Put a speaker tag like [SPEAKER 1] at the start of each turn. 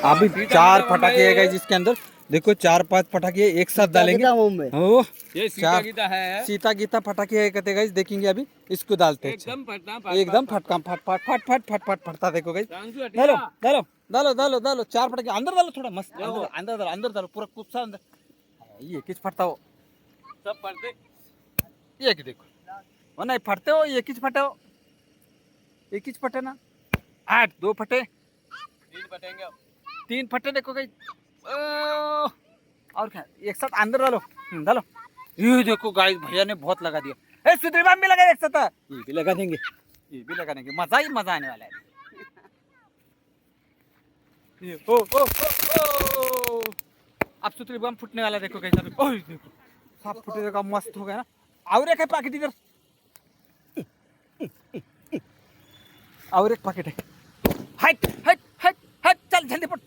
[SPEAKER 1] अभी 4 पटाखे है गाइस इसके अंदर। देखो 4-5 पटाखे एक साथ डालेंगे। ओ
[SPEAKER 2] ये सीता
[SPEAKER 1] चार
[SPEAKER 2] गीता है
[SPEAKER 1] सीता गीता पटाखे है कहते गाइस, देखेंगे अभी इसको डालते हैं।
[SPEAKER 2] एकदम फटना
[SPEAKER 1] एकदम फटका फट फट फट फट फट फट फटता देखो गाइस।
[SPEAKER 2] डांसू
[SPEAKER 1] डालो
[SPEAKER 2] हटिया
[SPEAKER 1] डालो डालो डालो डालो 4 पटाखे अंदर डालो, थोड़ा मस्त अंदर अंदर डालो, अंदर डालो पूरा खूप सारा अंदर। ये किस फटता हो,
[SPEAKER 2] सब पढ़ते
[SPEAKER 1] ये की देखो हो नाही फटते हो, एक ही फटे हो, एक ही फटे ना। 8 2 फटे,
[SPEAKER 2] 3 बटेंगे
[SPEAKER 1] 3 फटे देखो गाइस। और क्या एक साथ अंदर डालो, डालो। ये देखो गाइस भैया ने बहुत लगा दिया। ए सुधीर बाम भी लगा एक साथ, ये भी लगा देंगे, ये भी लगा देंगे, मजा ही मजा आने वाला है। ये ओ ओ ओ, अब सुधीर बाम फूटने वाला देखो गाइस। अभी ओए देखो सब फूटेगा, मस्त हो गया ना। और एक है पैकेट इधर, और एक पैकेट है। हट हट हट हट चल जल्दी पट।